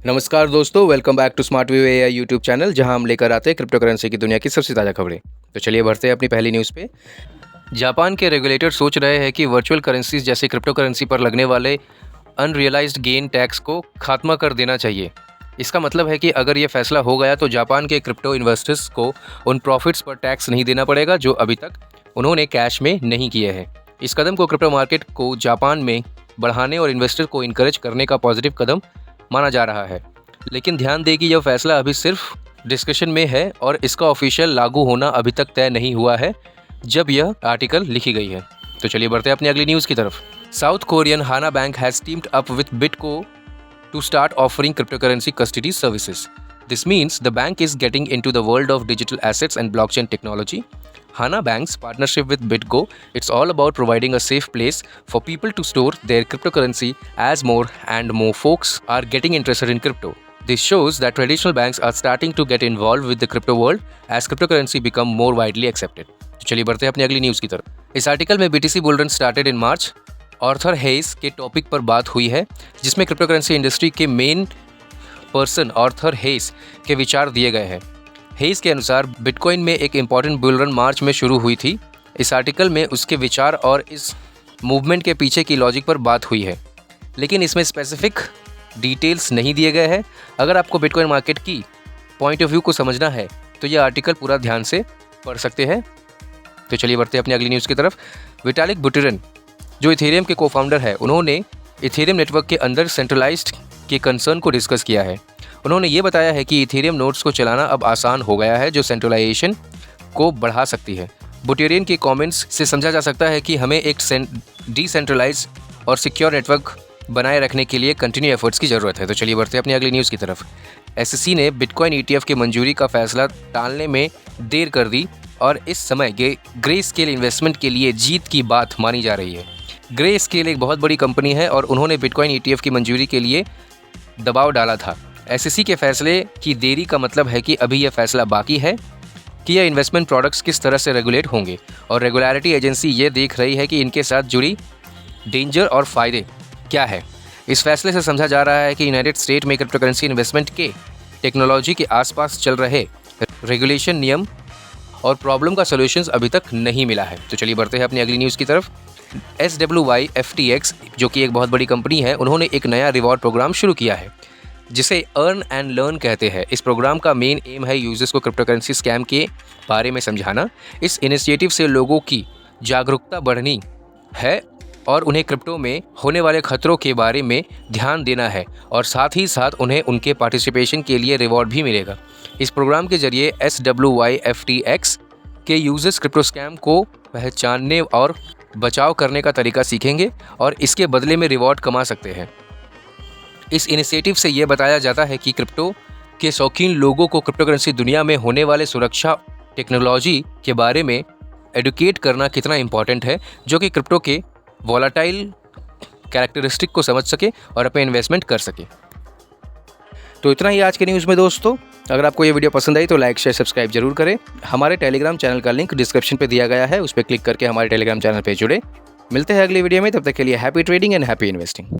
नमस्कार दोस्तों, welcome back to smart view AI YouTube channel, जहां हम लेकर आते हैं क्रिप्टो करेंसी की दुनिया की सबसे ताज़ा खबरें। तो चलिए बढ़ते हैं अपनी पहली न्यूज़ पे। जापान के रेगुलेटर सोच रहे हैं कि वर्चुअल करेंसीज जैसे क्रिप्टो करेंसी पर लगने वाले अनरियलाइज्ड गेन टैक्स को खात्मा कर देना चाहिए। इसका मतलब है कि अगर ये फैसला हो गया तो जापान के क्रिप्टो इन्वेस्टर्स को उन प्रॉफिट्स पर टैक्स नहीं देना पड़ेगा जो अभी तक उन्होंने कैश में नहीं किए हैं। इस कदम को क्रिप्टो मार्केट को जापान में बढ़ाने और इन्वेस्टर को इनकरेज करने का पॉजिटिव कदम माना जा रहा है। लेकिन ध्यान दें कि यह फैसला अभी सिर्फ डिस्कशन में है और इसका ऑफिशियल लागू होना अभी तक तय नहीं हुआ है जब यह आर्टिकल लिखी गई है। तो चलिए बढ़ते हैं अपनी अगली न्यूज़ की तरफ। South Korean Hana Bank has teamed up with BitGo to start offering cryptocurrency custody services. This means the bank is getting into the world of digital assets and blockchain technology. Hana Bank's partnership with BitGo, it's all about providing a safe place for people to store their cryptocurrency as more and more folks are getting interested in crypto. This shows that traditional banks are starting to get involved with the crypto world as cryptocurrency become more widely accepted. तो चलिए बढ़ते हैं अपनी अगली news की तरफ। इस article में BTC bull run started in March Arthur Hayes के टॉपिक पर बात हुई है, जिसमें क्रिप्टो करेंसी इंडस्ट्री के मेन पर्सन आर्थर हेइस के विचार दिए गए हैं। हेइस के अनुसार बिटकॉइन में एक इम्पॉर्टेंट बुल रन मार्च में शुरू हुई थी। इस आर्टिकल में उसके विचार और इस मूवमेंट के पीछे की लॉजिक पर बात हुई है, लेकिन इसमें स्पेसिफिक डिटेल्स नहीं दिए गए हैं। अगर आपको बिटकॉइन मार्केट की पॉइंट ऑफ व्यू को समझना है तो यह आर्टिकल पूरा ध्यान से पढ़ सकते हैं। तो चलिए बढ़ते हैं अपनी अगली न्यूज़ की तरफ। विटालिक बुटेरिन जो इथेरियम के को-फाउंडर है, उन्होंने इथेरियम नेटवर्क के अंदर सेंट्रलाइज्ड के कंसर्न को डिस्कस किया है। उन्होंने ये बताया है कि इथेरियम नोड्स को चलाना अब आसान हो गया है, जो सेंट्रलाइजेशन को बढ़ा सकती है। बुटेरियन के कमेंट्स से समझा जा सकता है कि हमें एक डिसेंट्रलाइज्ड और सिक्योर नेटवर्क बनाए रखने के लिए कंटिन्यू एफर्ट्स की ज़रूरत है। तो चलिए बढ़ते हैं अपनी अगली न्यूज़ की तरफ। SEC ने बिटकॉइन ETF की मंजूरी का फैसला टालने में देर कर दी और इस समय ग्रे स्केल इन्वेस्टमेंट के लिए जीत की बात मानी जा रही है। ग्रे स्केल एक बहुत बड़ी कंपनी है और उन्होंने बिटकॉइन ETF की मंजूरी के लिए दबाव डाला था। SEC के फैसले की देरी का मतलब है कि अभी यह फैसला बाकी है कि यह इन्वेस्टमेंट प्रोडक्ट्स किस तरह से रेगुलेट होंगे, और रेगुलेटरी एजेंसी ये देख रही है कि इनके साथ जुड़ी डेंजर और फ़ायदे क्या है। इस फैसले से समझा जा रहा है कि यूनाइटेड स्टेट में क्रिप्टो करेंसी इन्वेस्टमेंट के टेक्नोलॉजी के आसपास चल रहे रेगुलेशन नियम और प्रॉब्लम का सोल्यूशंस अभी तक नहीं मिला है। तो चलिए बढ़ते हैं अपनी अगली न्यूज़ की तरफ। SWY FTX जो कि एक बहुत बड़ी कंपनी है, उन्होंने एक नया रिवॉर्ड प्रोग्राम शुरू किया है जिसे अर्न एंड लर्न कहते हैं। इस प्रोग्राम का मेन एम है यूजर्स को क्रिप्टो करेंसी स्कैम के बारे में समझाना। इस इनिशिएटिव से लोगों की जागरूकता बढ़नी है और उन्हें क्रिप्टो में होने वाले खतरों के बारे में ध्यान देना है, और साथ ही साथ उन्हें उनके पार्टिसिपेशन के लिए रिवॉर्ड भी मिलेगा। इस प्रोग्राम के जरिए SWY FTX के यूजर्स क्रिप्टो स्कैम को पहचानने और बचाव करने का तरीका सीखेंगे और इसके बदले में रिवॉर्ड कमा सकते हैं। इस इनिशिएटिव से ये बताया जाता है कि क्रिप्टो के शौकीन लोगों को क्रिप्टो करेंसी दुनिया में होने वाले सुरक्षा टेक्नोलॉजी के बारे में एडुकेट करना कितना इम्पॉर्टेंट है, जो कि क्रिप्टो के वॉलेटाइल कैरेक्टरिस्टिक को समझ सके और अपने इन्वेस्टमेंट कर सके। तो इतना ही आज के न्यूज़ में दोस्तों। अगर आपको ये वीडियो पसंद आई तो लाइक शेयर सब्सक्राइब जरूर करें। हमारे टेलीग्राम चैनल का लिंक डिस्क्रिप्शन पे दिया गया है, उस पर क्लिक करके हमारे टेलीग्राम चैनल पे जुड़े। मिलते हैं अगली वीडियो में, तब तक के लिए happy trading and happy investing.